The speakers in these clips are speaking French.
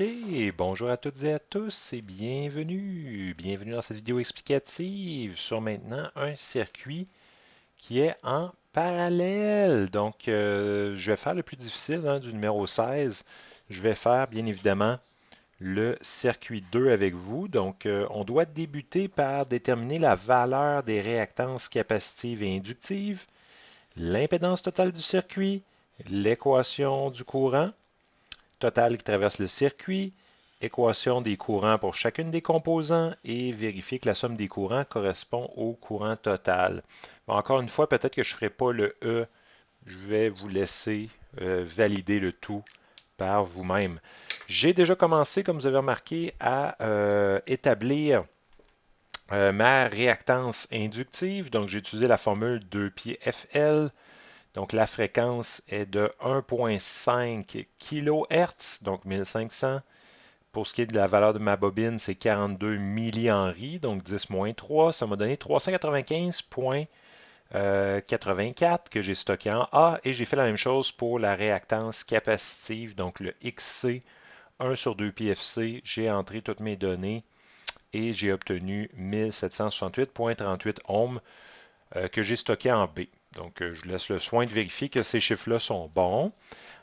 OK, bonjour à toutes et à tous et bienvenue. Bienvenue dans cette vidéo explicative sur maintenant un circuit qui est en parallèle. Donc, je vais faire le plus difficile du numéro 16. Je vais faire bien évidemment le circuit 2 avec vous. Donc, on doit débuter par déterminer la valeur des réactances capacitives et inductives, l'impédance totale du circuit, l'équation du courant total qui traverse le circuit, équation des courants pour chacune des composants et vérifier que la somme des courants correspond au courant total. Bon, encore une fois, peut-être que je ne ferai pas le E. Je vais vous laisser valider le tout par vous-même. J'ai déjà commencé, comme vous avez remarqué, à établir ma réactance inductive. Donc, j'ai utilisé la formule 2π FL. Donc, la fréquence est de 1,5 kHz, donc 1500. Pour ce qui est de la valeur de ma bobine, c'est 42 millihenry, donc 10-3. Ça m'a donné 395,84 que j'ai stocké en A. Et j'ai fait la même chose pour la réactance capacitive, donc le XC 1 sur 2 PFC. J'ai entré toutes mes données et j'ai obtenu 1768,38 ohms que j'ai stocké en B. Donc, je vous laisse le soin de vérifier que ces chiffres-là sont bons.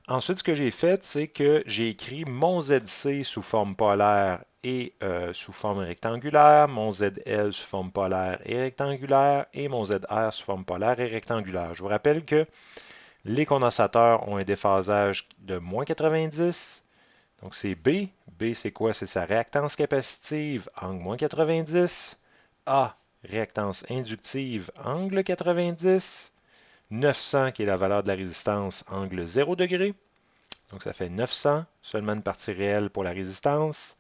Ensuite, ce que j'ai fait, c'est que j'ai écrit mon ZC sous forme polaire et sous forme rectangulaire, mon ZL sous forme polaire et rectangulaire, et mon ZR sous forme polaire et rectangulaire. Je vous rappelle que les condensateurs ont un déphasage de moins 90. Donc, c'est B. B, c'est quoi? C'est sa réactance capacitive, angle moins 90. A, réactance inductive, angle 90. 900 qui est la valeur de la résistance, angle 0 degré. Donc ça fait 900, seulement une partie réelle pour la résistance.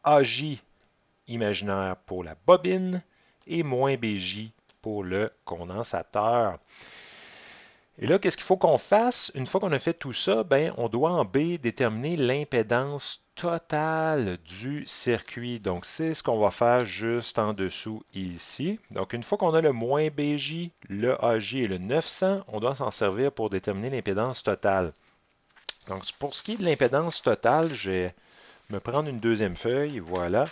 AJ imaginaire pour la bobine et moins BJ pour le condensateur. Et là, qu'est-ce qu'il faut qu'on fasse? Une fois qu'on a fait tout ça, ben, on doit en B déterminer l'impédance totale du circuit. Donc, c'est ce qu'on va faire juste en dessous ici. Donc, une fois qu'on a le moins BJ, le AJ et le 900, on doit s'en servir pour déterminer l'impédance totale. Donc, pour ce qui est de l'impédance totale, je vais me prendre une deuxième feuille, voilà,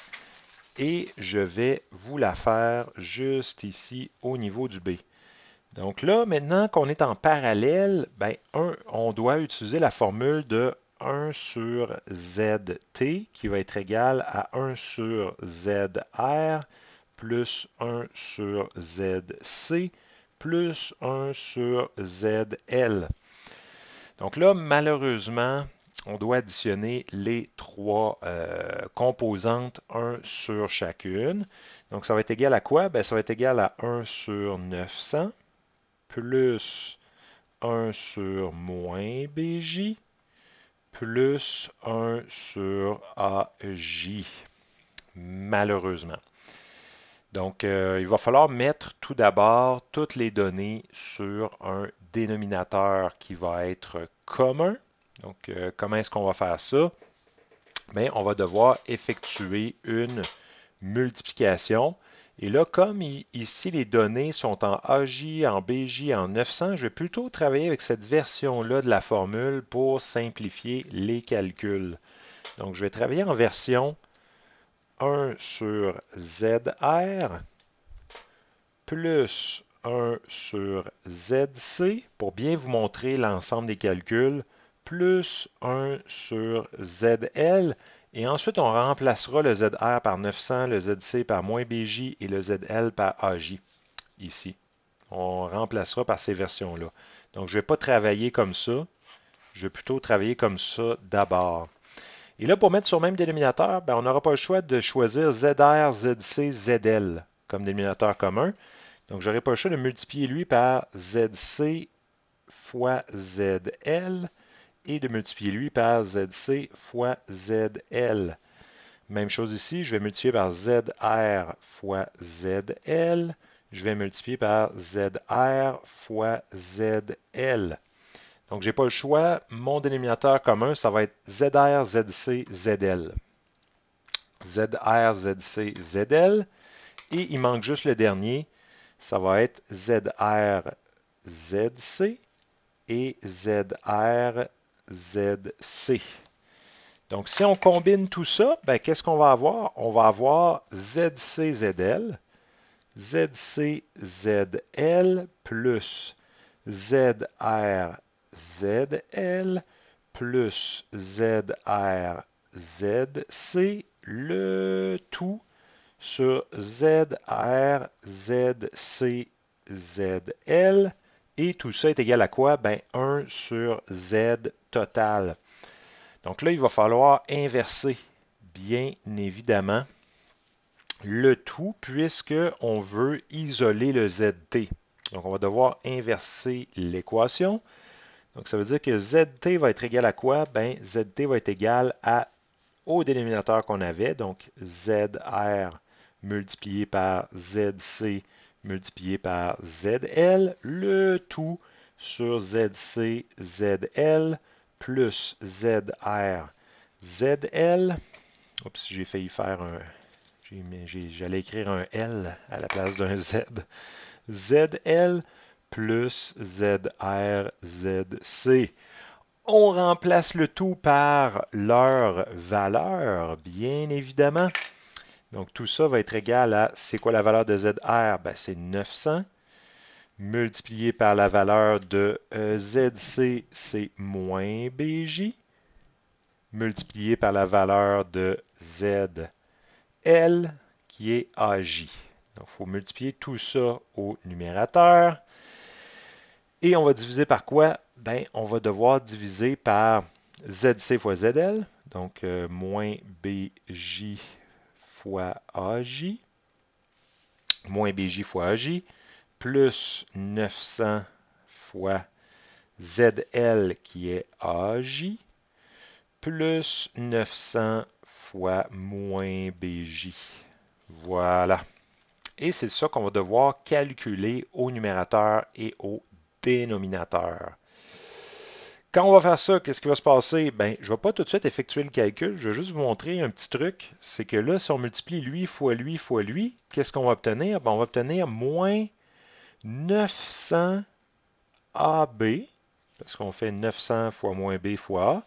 et je vais vous la faire juste ici au niveau du B. Donc là, maintenant qu'on est en parallèle, ben, on doit utiliser la formule de 1 sur ZT qui va être égal à 1 sur ZR plus 1 sur ZC plus 1 sur ZL. Donc là, malheureusement, on doit additionner les trois composantes, 1 sur chacune. Donc ça va être égal à quoi? Ben, ça va être égal à 1 sur 900 plus 1 sur moins BJ plus 1 sur AJ, malheureusement. Donc, il va falloir mettre tout d'abord toutes les données sur un dénominateur qui va être commun. Donc, comment est-ce qu'on va faire ça? Bien, on va devoir effectuer une multiplication. Et là, comme ici les données sont en AJ, en BJ, en 900, je vais plutôt travailler avec cette version-là de la formule pour simplifier les calculs. Donc, je vais travailler en version 1 sur ZR plus 1 sur ZC pour bien vous montrer l'ensemble des calculs, plus 1 sur ZL. Et ensuite, on remplacera le ZR par 900, le ZC par moins BJ et le ZL par AJ, ici. On remplacera par ces versions-là. Donc, je ne vais pas travailler comme ça. Je vais plutôt travailler comme ça d'abord. Et là, pour mettre sur le même dénominateur, ben, on n'aura pas le choix de choisir ZR, ZC, ZL comme dénominateur commun. Donc, je n'aurai pas le choix de multiplier lui par ZC fois ZL et de multiplier lui par ZC fois ZL. Même chose ici, je vais multiplier par ZR fois ZL. Je vais multiplier par ZR fois ZL. Donc, je n'ai pas le choix. Mon dénominateur commun, ça va être ZR, ZC, ZL. ZR, ZC, ZL. Et il manque juste le dernier. Ça va être ZR, ZC et ZR, ZC. Donc, si on combine tout ça, ben, qu'est-ce qu'on va avoir? On va avoir ZCZL, ZCZL plus ZRZL plus ZRZC, le tout sur ZRZCZL. Et tout ça est égal à quoi? Ben, 1 sur Z total. Donc là, il va falloir inverser, bien évidemment, le tout puisque on veut isoler le ZT. Donc, on va devoir inverser l'équation. Donc, ça veut dire que ZT va être égal à quoi? Ben, ZT va être égal au dénominateur qu'on avait, donc ZR multiplié par ZC multiplié par ZL, le tout sur ZC ZL plus ZR ZL. Oups, j'ai failli faire un... J'allais écrire un L à la place d'un Z. ZL plus ZR ZC. On remplace le tout par leur valeur, bien évidemment. Donc, tout ça va être égal à, c'est quoi la valeur de ZR? Ben, c'est 900. Multiplié par la valeur de ZC, c'est moins BJ. Multiplié par la valeur de ZL, qui est AJ. Donc, il faut multiplier tout ça au numérateur. Et on va diviser par quoi? Ben, on va devoir diviser par ZC fois ZL, donc moins BJ fois AJ, moins BJ fois AJ, plus 900 fois ZL qui est AJ, plus 900 fois moins BJ. Voilà. Et c'est ça qu'on va devoir calculer au numérateur et au dénominateur. Quand on va faire ça, qu'est-ce qui va se passer? Ben, je ne vais pas tout de suite effectuer le calcul, je vais juste vous montrer un petit truc. C'est que là, si on multiplie lui fois lui fois lui, qu'est-ce qu'on va obtenir? Ben, on va obtenir moins 900 AB, parce qu'on fait 900 fois moins B fois A,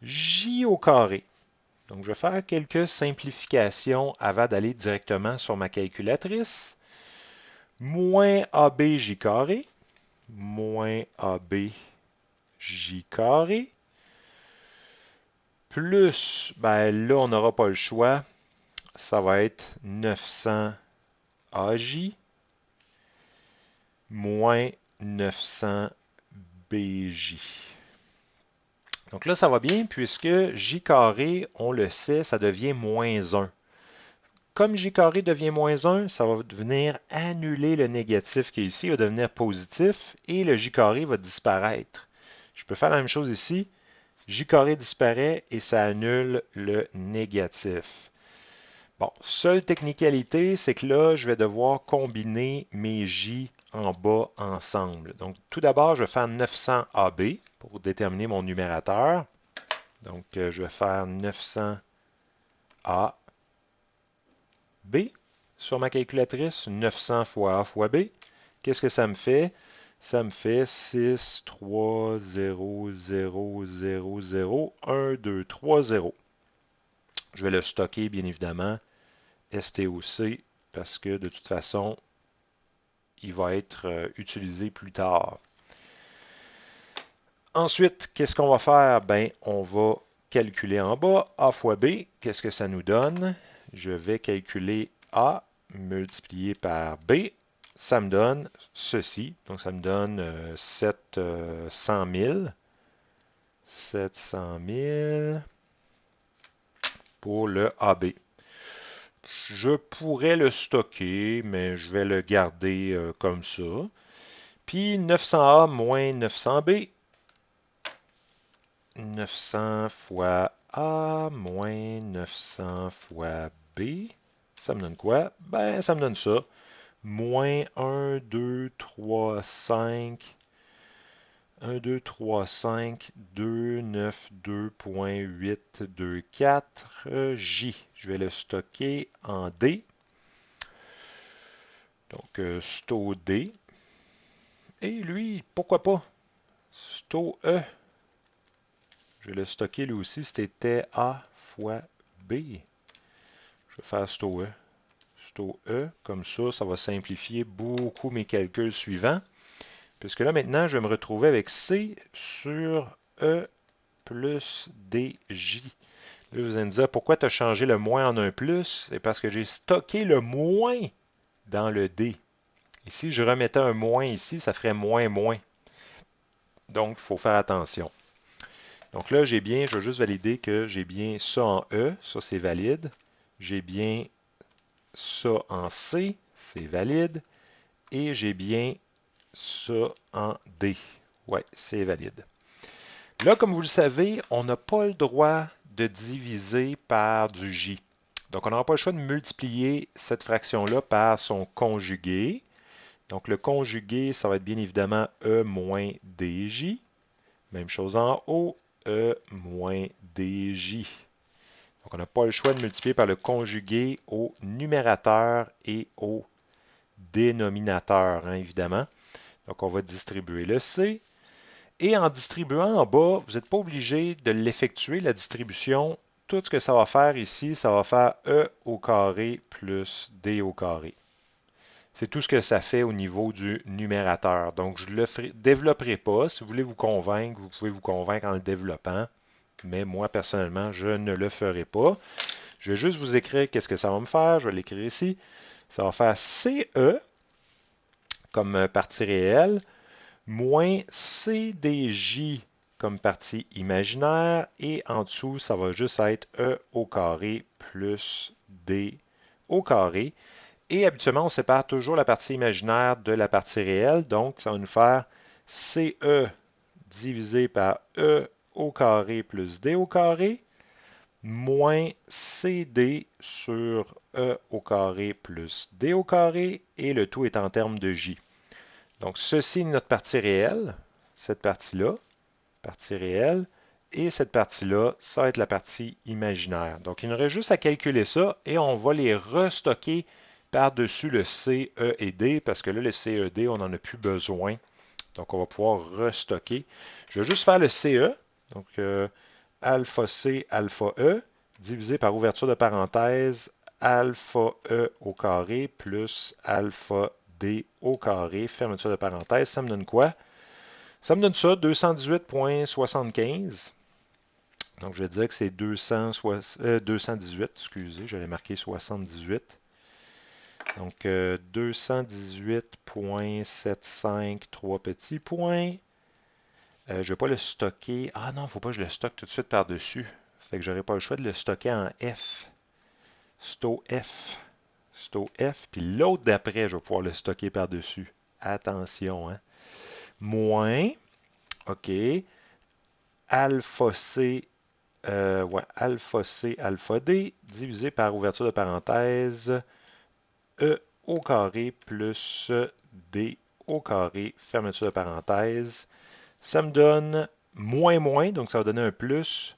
J au carré. Donc, je vais faire quelques simplifications avant d'aller directement sur ma calculatrice. Moins ABJ carré, moins ABJ carré, plus, ben là, on n'aura pas le choix, ça va être 900 AJ moins 900 BJ. Donc là, ça va bien puisque J carré, on le sait, ça devient moins 1. Comme J carré devient moins 1, ça va venir annuler le négatif qui est ici, il va devenir positif et le J carré va disparaître. Je peux faire la même chose ici. J carré disparaît et ça annule le négatif. Bon, seule technicalité, c'est que là, je vais devoir combiner mes J en bas ensemble. Donc, tout d'abord, je vais faire 900 AB pour déterminer mon numérateur. Donc, je vais faire 900 AB sur ma calculatrice. 900 fois A fois B. Qu'est-ce que ça me fait? Ça me fait 6, 3, 0, 0, 0, 0, 1, 2, 3, 0. Je vais le stocker, bien évidemment, STOC, parce que de toute façon, il va être utilisé plus tard. Ensuite, qu'est-ce qu'on va faire? Ben, on va calculer en bas A fois B. Qu'est-ce que ça nous donne? Je vais calculer A multiplié par B. Ça me donne ceci. Donc, ça me donne 700 000. 700 000 pour le AB. Je pourrais le stocker, mais je vais le garder comme ça. Puis 900A moins 900B. 900 fois A moins 900 fois B. Ça me donne quoi? Ben, ça me donne ça. Moins 1, 2, 3, 5. 1, 2, 3, 5, 2, 9, 2.8, 2, 4, J. Je vais le stocker en D. Donc, sto D. Et lui, pourquoi pas? Sto E. Je vais le stocker lui aussi. C'était A fois B. Je vais faire sto E. Sto E, comme ça va simplifier beaucoup mes calculs suivants. Puisque là, maintenant, je vais me retrouver avec C sur E plus DJ. Là, vous allez me dire, pourquoi tu as changé le moins en un plus? C'est parce que j'ai stocké le moins dans le D. Et si je remettais un moins ici, ça ferait moins moins. Donc, il faut faire attention. Donc là, je vais juste valider que j'ai bien ça en E, ça c'est valide. J'ai bien ça en C, c'est valide. Et j'ai bien ça en D. Ouais, c'est valide. Là, comme vous le savez, on n'a pas le droit de diviser par du J. Donc, on n'aura pas le choix de multiplier cette fraction-là par son conjugué. Donc, le conjugué, ça va être bien évidemment E moins DJ. Même chose en haut, E moins DJ. Donc, on n'a pas le choix de multiplier par le conjugué au numérateur et au dénominateur, hein, évidemment. Donc, on va distribuer le C. Et en distribuant en bas, vous n'êtes pas obligé de l'effectuer, la distribution. Tout ce que ça va faire ici, ça va faire E au carré plus D au carré. C'est tout ce que ça fait au niveau du numérateur. Donc, je ne le développerai pas. Si vous voulez vous convaincre, vous pouvez vous convaincre en le développant. Mais moi, personnellement, je ne le ferai pas. Je vais juste vous écrire qu'est-ce que ça va me faire. Je vais l'écrire ici. Ça va faire CE comme partie réelle, moins CDJ comme partie imaginaire. Et en dessous, ça va juste être E au carré plus D au carré. Et habituellement, on sépare toujours la partie imaginaire de la partie réelle. Donc, ça va nous faire CE divisé par E au carré plus D au carré, moins CD sur E au carré plus D au carré, et le tout est en termes de J. Donc, ceci est notre partie réelle, cette partie-là, partie réelle, et cette partie-là, ça va être la partie imaginaire. Donc, il nous reste juste à calculer ça, et on va les restocker par-dessus le C, E et D, parce que là, le C, E, D, on n'en a plus besoin. Donc, on va pouvoir restocker. Je vais juste faire le CE, donc alpha C, alpha E, divisé par ouverture de parenthèse, alpha E au carré plus alpha D au carré, fermeture de parenthèse. Ça me donne quoi? Ça me donne ça, 218,75. Donc, je vais dire que c'est 218, excusez, j'allais marquer 78. Donc, 218,75, 3 petits points. Je ne vais pas le stocker. Ah non, il ne faut pas que je le stocke tout de suite par-dessus. Fait que je n'aurai pas le choix de le stocker en F. Sto F. Sto F. Puis l'autre d'après, je vais pouvoir le stocker par-dessus. Attention, hein. Moins, OK, alpha C, alpha C, alpha D, divisé par ouverture de parenthèse, E au carré plus D au carré, fermeture de parenthèse. Ça me donne moins moins, donc ça va donner un plus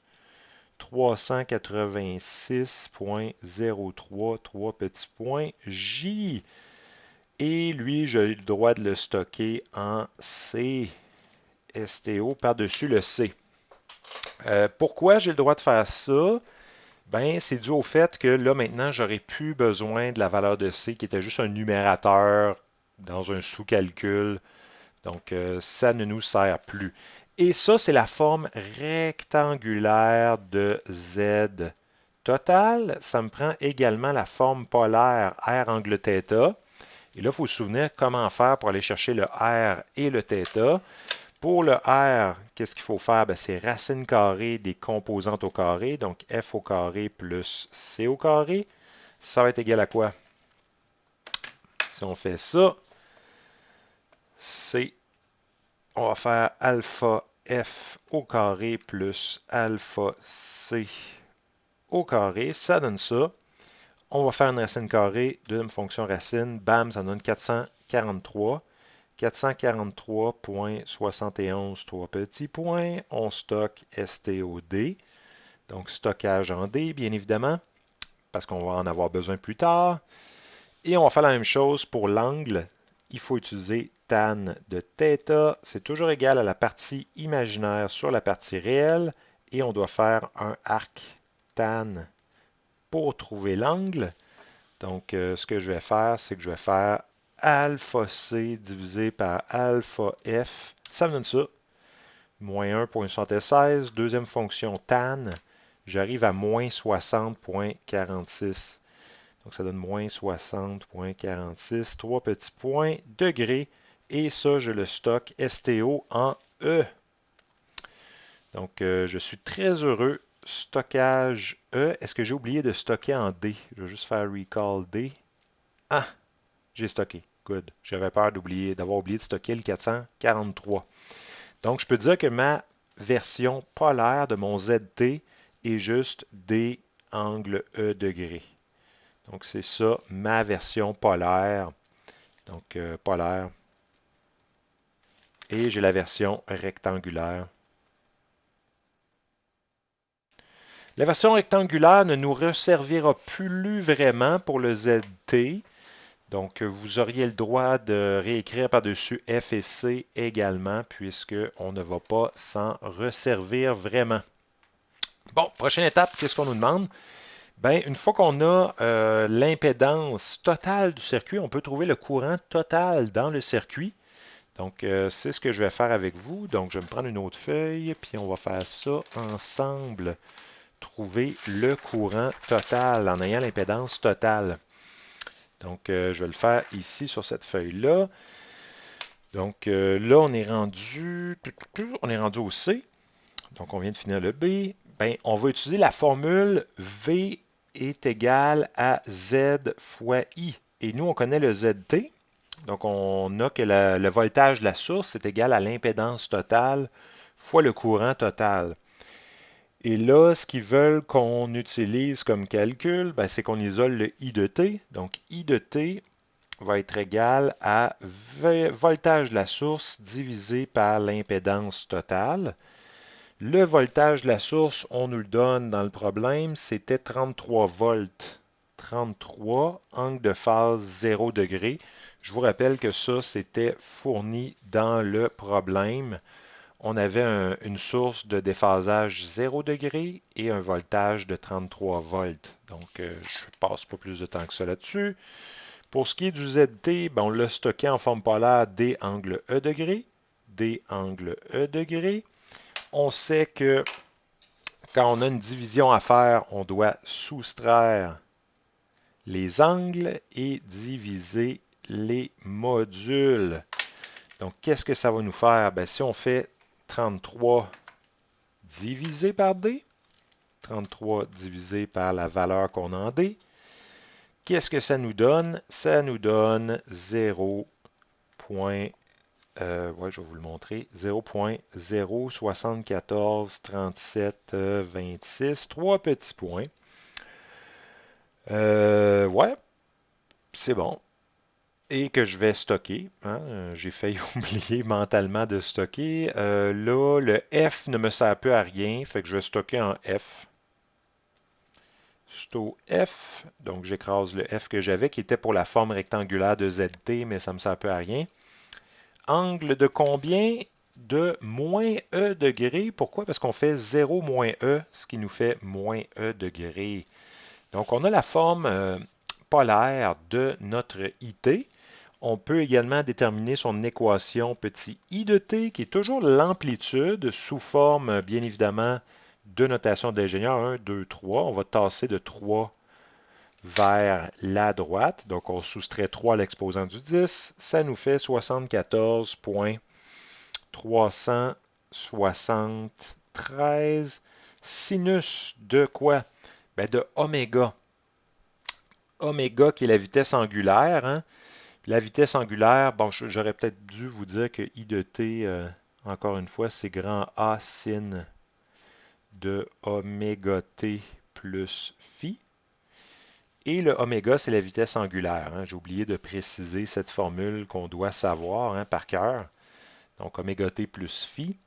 386,03, 3 petits points J. Et lui, j'ai le droit de le stocker en C, STO, par-dessus le C. Pourquoi j'ai le droit de faire ça? Ben, c'est dû au fait que là, maintenant, j'aurais plus besoin de la valeur de C qui était juste un numérateur dans un sous-calcul. Donc, ça ne nous sert plus. Et ça, c'est la forme rectangulaire de Z total. Ça me prend également la forme polaire R angle θ. Et là, il faut se souvenir comment faire pour aller chercher le R et le θ. Pour le R, qu'est-ce qu'il faut faire? Ben, c'est racine carrée des composantes au carré. Donc, F au carré plus C au carré. Ça va être égal à quoi? Si on fait ça, c'est, on va faire alpha F au carré plus alpha C au carré. Ça donne ça. On va faire une racine carrée d'une fonction racine. Bam, ça donne 443. 443,71, 3 petits points. On stocke STOD. Donc, stockage en D, bien évidemment, parce qu'on va en avoir besoin plus tard. Et on va faire la même chose pour l'angle. Il faut utiliser tan de θ. C'est toujours égal à la partie imaginaire sur la partie réelle. et on doit faire un arc tan pour trouver l'angle. Donc, ce que je vais faire, c'est que je vais faire alpha C divisé par alpha F. Ça me donne ça. Moins 1,76. Deuxième fonction tan. J'arrive à moins 60,46. Donc, ça donne moins 60,46. Trois petits points, degrés. Et ça, je le stocke STO en E. Donc, je suis très heureux. Stockage E. Est-ce que j'ai oublié de stocker en D? Je vais juste faire recall D. Ah, j'ai stocké. Good. J'avais peur d'avoir oublié de stocker le 443. Donc, je peux dire que ma version polaire de mon ZT est juste D angle E degré. Donc, c'est ça, ma version polaire. Donc, polaire. Et j'ai la version rectangulaire. La version rectangulaire ne nous resservira plus vraiment pour le ZT. Donc, vous auriez le droit de réécrire par-dessus F et C également, puisqu'on ne va pas s'en resservir vraiment. Bon, prochaine étape, qu'est-ce qu'on nous demande? Bien, une fois qu'on a l'impédance totale du circuit, on peut trouver le courant total dans le circuit. Donc, c'est ce que je vais faire avec vous. Donc, je vais me prendre une autre feuille, puis on va faire ça ensemble. Trouver le courant total en ayant l'impédance totale. Donc, je vais le faire ici sur cette feuille-là. Donc, là, on est rendu au C. Donc, on vient de finir le B. Bien, on va utiliser la formule V est égal à Z fois I. Et nous, on connaît le ZT. Donc, on a que le voltage de la source est égal à l'impédance totale fois le courant total. Et là, ce qu'ils veulent qu'on utilise comme calcul, ben, c'est qu'on isole le I de T. Donc, I de T va être égal à voltage de la source divisé par l'impédance totale. Le voltage de la source, on nous le donne dans le problème, c'était 33 volts. 33, angle de phase 0 degré. Je vous rappelle que ça, c'était fourni dans le problème. On avait une source de déphasage 0 degré et un voltage de 33 volts. Donc, je ne passe pas plus de temps que ça là-dessus. Pour ce qui est du ZT, ben, on l'a stocké en forme polaire D angle E degré. D angle E degré. On sait que quand on a une division à faire, on doit soustraire les angles et diviser les modules. Donc, qu'est-ce que ça va nous faire? Ben, si on fait 33 divisé par D, 33 divisé par la valeur qu'on a en D, qu'est-ce que ça nous donne? Ça nous donne 0. Ouais, je vais vous le montrer. 0.0743726. Trois petits points. Ouais, c'est bon. Et que je vais stocker. Hein. J'ai failli oublier mentalement de stocker. Là, le F ne me sert plus à rien. Fait que je vais stocker en F. Sto F. Donc, j'écrase le F que j'avais, qui était pour la forme rectangulaire de ZT, mais ça ne me sert plus à rien. Angle de combien? De moins E degré. Pourquoi? Parce qu'on fait 0 moins E, ce qui nous fait moins E degré. Donc, on a la forme polaire de notre IT. On peut également déterminer son équation petit i de t, qui est toujours l'amplitude sous forme, bien évidemment, de notation d'ingénieur 1, 2, 3. On va tasser de 3 vers la droite. Donc, on soustrait 3 à l'exposant du 10. Ça nous fait 74,373 sinus de quoi? Ben, de oméga. Oméga qui est la vitesse angulaire. Hein? La vitesse angulaire, bon, j'aurais peut-être dû vous dire que I de t, encore une fois, c'est grand A sin de oméga t plus phi. Et le oméga, c'est la vitesse angulaire. Hein. J'ai oublié de préciser cette formule qu'on doit savoir hein, par cœur. Donc, oméga t plus phi.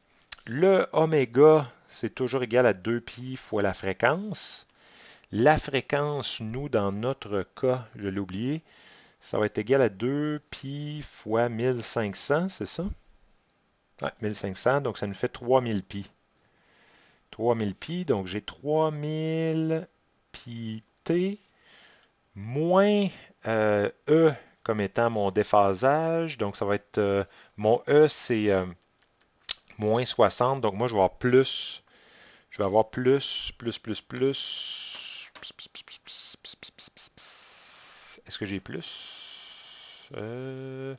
Le oméga, c'est toujours égal à 2pi fois la fréquence. La fréquence, nous, dans notre cas, je l'ai oublié, ça va être égal à 2pi fois 1500, c'est ça? Ouais, 1500, donc ça nous fait 3000 pi. 3000 pi, donc j'ai 3000 pi t moins E comme étant mon déphasage. Donc ça va être, mon E c'est moins 60, donc moi je vais avoir plus, est-ce que j'ai plus? E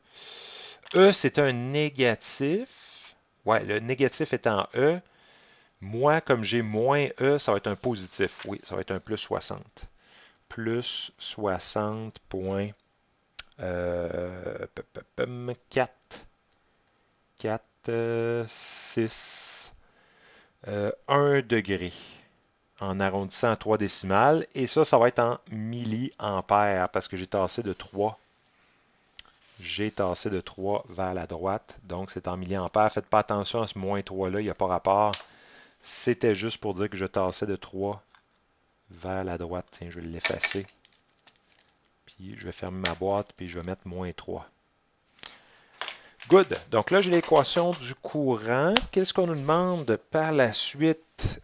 c'est un négatif. Ouais, le négatif est en E. Moi, comme j'ai moins E, ça va être un positif. Oui, ça va être un plus 60. Plus 60.4 6 1 degré en arrondissant à 3 décimales. Et ça va être en milliampères parce que j'ai tassé de 3. J'ai tassé de 3 vers la droite. Donc, c'est en milliampères. Faites pas attention à ce moins 3-là. Il n'y a pas rapport. C'était juste pour dire que je tassais de 3 vers la droite. Tiens, je vais l'effacer. Puis, je vais fermer ma boîte. Puis, je vais mettre moins 3. Good. Donc là, j'ai l'équation du courant. Qu'est-ce qu'on nous demande par la suite?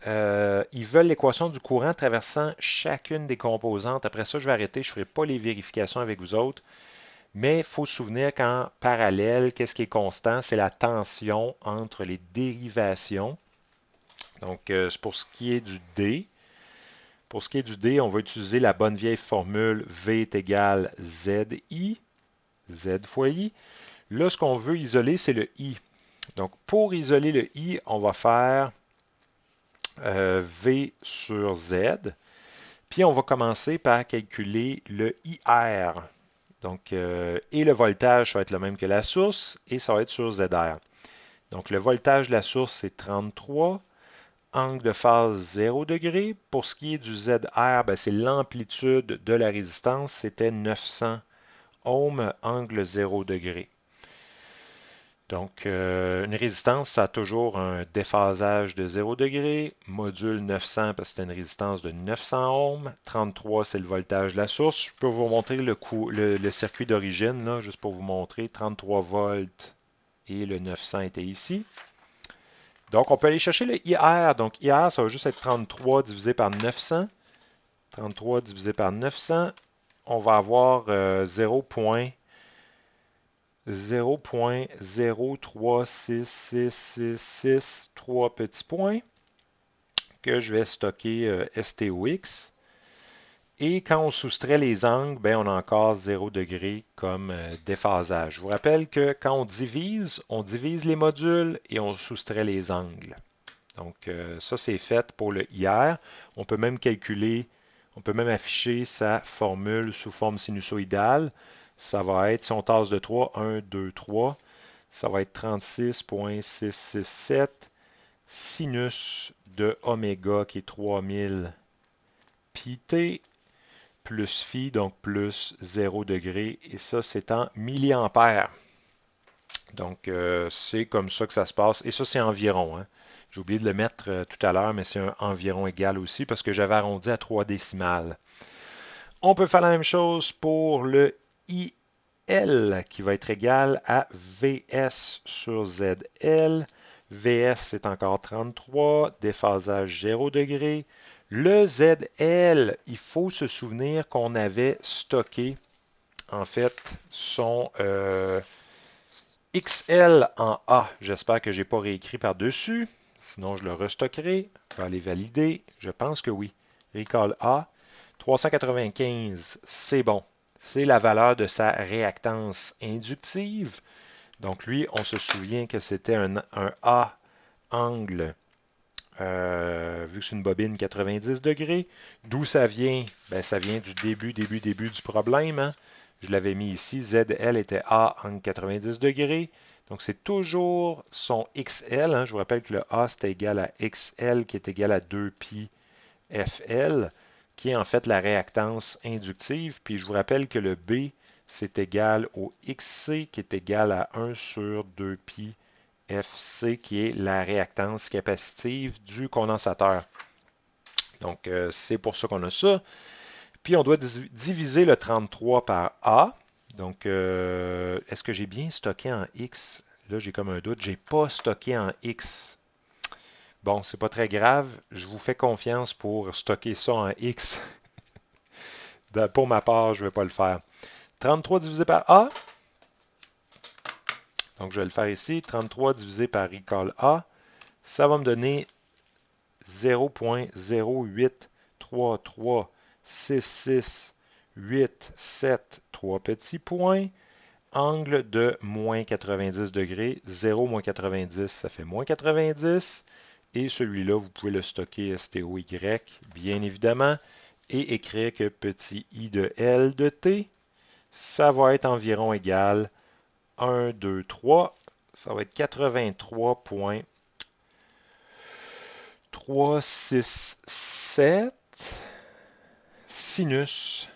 Ils veulent l'équation du courant traversant chacune des composantes. Après ça, je vais arrêter. Je ne ferai pas les vérifications avec vous autres. Mais il faut se souvenir qu'en parallèle, qu'est-ce qui est constant? C'est la tension entre les dérivations. Donc, c'est pour ce qui est du D. Pour ce qui est du D, on va utiliser la bonne vieille formule V est égal ZI, Z fois I. Là, ce qu'on veut isoler, c'est le I. Donc, pour isoler le I, on va faire V sur Z. Puis, on va commencer par calculer le IR. Donc, et le voltage, ça va être le même que la source, et ça va être sur ZR. Donc, le voltage de la source, c'est 33. Angle de phase 0 degré. Pour ce qui est du ZR, ben, c'est l'amplitude de la résistance. C'était 900 ohms, angle 0 degré. Donc, une résistance, ça a toujours un déphasage de 0 degré. Module 900, parce que c'est une résistance de 900 ohms. 33, c'est le voltage de la source. Je peux vous montrer le circuit d'origine, là, juste pour vous montrer. 33 volts et le 900 était ici. Donc, on peut aller chercher le IR. Donc, IR, ça va juste être 33 divisé par 900. 33 divisé par 900. On va avoir 0.0366663 3 petits points que je vais stocker STOX. Et quand on soustrait les angles, ben, on a encore 0 degré comme déphasage. Je vous rappelle que quand on divise les modules et on soustrait les angles. Donc, ça, c'est fait pour le IR. On peut même calculer, on peut même afficher sa formule sous forme sinusoïdale. Ça va être, si on tasse de 3, 1, 2, 3, ça va être 36.667 sinus de oméga qui est 3000 pi t plus phi, donc plus 0 degré. Et ça, c'est en milliampères. Donc, c'est comme ça que ça se passe. Et ça, c'est environ. Hein. J'ai oublié de le mettre tout à l'heure, mais c'est un environ égal aussi parce que j'avais arrondi à 3 décimales. On peut faire la même chose pour le IL qui va être égal à VS sur ZL. VS, c'est encore 33, déphasage 0 degré. Le ZL, il faut se souvenir qu'on avait stocké, en fait, son XL en A. J'espère que je n'ai pas réécrit par-dessus. Sinon, je le restockerai. Je vais aller valider. Je pense que oui. Recall A. 395, c'est bon. C'est la valeur de sa réactance inductive. Donc, lui, on se souvient que c'était un A angle, vu que c'est une bobine 90 degrés. D'où ça vient? Ben, ça vient du début du problème. Hein? Je l'avais mis ici. ZL était A angle 90 degrés. Donc, c'est toujours son XL. Hein? Je vous rappelle que le A, c'était égal à XL, qui est égal à 2pi FL, qui est en fait la réactance inductive. Puis, je vous rappelle que le B, c'est égal au XC, qui est égal à 1 sur 2pi FC, qui est la réactance capacitive du condensateur. Donc, c'est pour ça qu'on a ça. Puis, on doit diviser le 33 par A. Donc, est-ce que j'ai bien stocké en X? Là, j'ai comme un doute. Je n'ai pas stocké en X. Bon, c'est pas très grave. Je vous fais confiance pour stocker ça en X. Pour ma part, je ne vais pas le faire. 33 divisé par A. Donc, je vais le faire ici. 33 divisé par recall A. Ça va me donner 0.083366873 3 petits points. Angle de moins 90 degrés. 0 moins 90, ça fait moins 90. Et celui-là, vous pouvez le stocker STOY, bien évidemment, et écrire que petit i de L de t, ça va être environ égal 1, 2, 3. Ça va être 83,367 sinus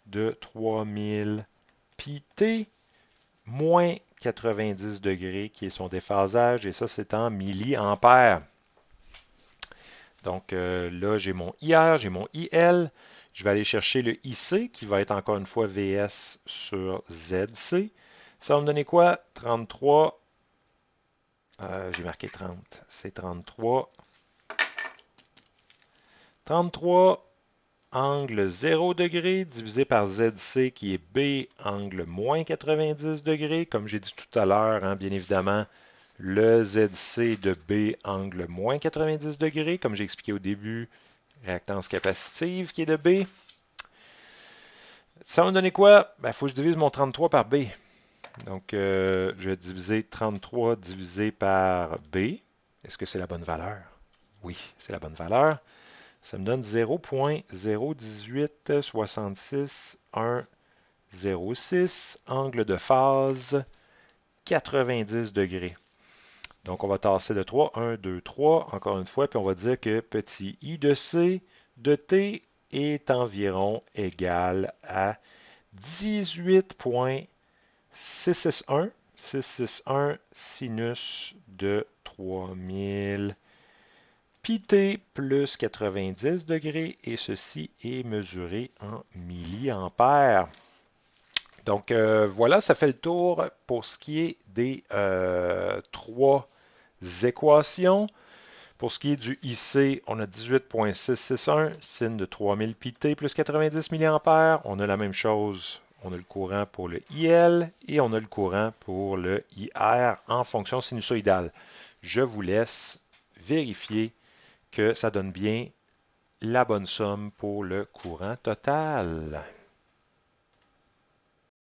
de 3000 pi t moins 90 degrés qui est son déphasage, et ça c'est en milliampères. Donc là, j'ai mon IR, j'ai mon IL. Je vais aller chercher le IC qui va être encore une fois VS sur ZC. Ça va me donner quoi? 33. J'ai marqué 30. C'est 33. 33 angle 0 degré divisé par ZC qui est B angle moins 90 degrés. Comme j'ai dit tout à l'heure, hein, bien évidemment, le ZC de B angle moins 90 degrés, comme j'ai expliqué au début, réactance capacitive qui est de B. Ça va me donner quoi? Il faut que je divise mon 33 par B. Donc, je vais diviser 33 divisé par B. Est-ce que c'est la bonne valeur? Oui, c'est la bonne valeur. Ça me donne 0.01866,106, angle de phase 90 degrés. Donc, on va tasser de 3, 1, 2, 3, encore une fois, puis on va dire que petit i de C de T est environ égal à 18,661 sinus de 3000 pi t plus 90 degrés, et ceci est mesuré en milliampères. Donc voilà, ça fait le tour pour ce qui est des trois équations. Pour ce qui est du IC, on a 18,661, sin de 3000 pi t plus 90 mA. On a la même chose, on a le courant pour le IL et on a le courant pour le IR en fonction sinusoïdale. Je vous laisse vérifier que ça donne bien la bonne somme pour le courant total.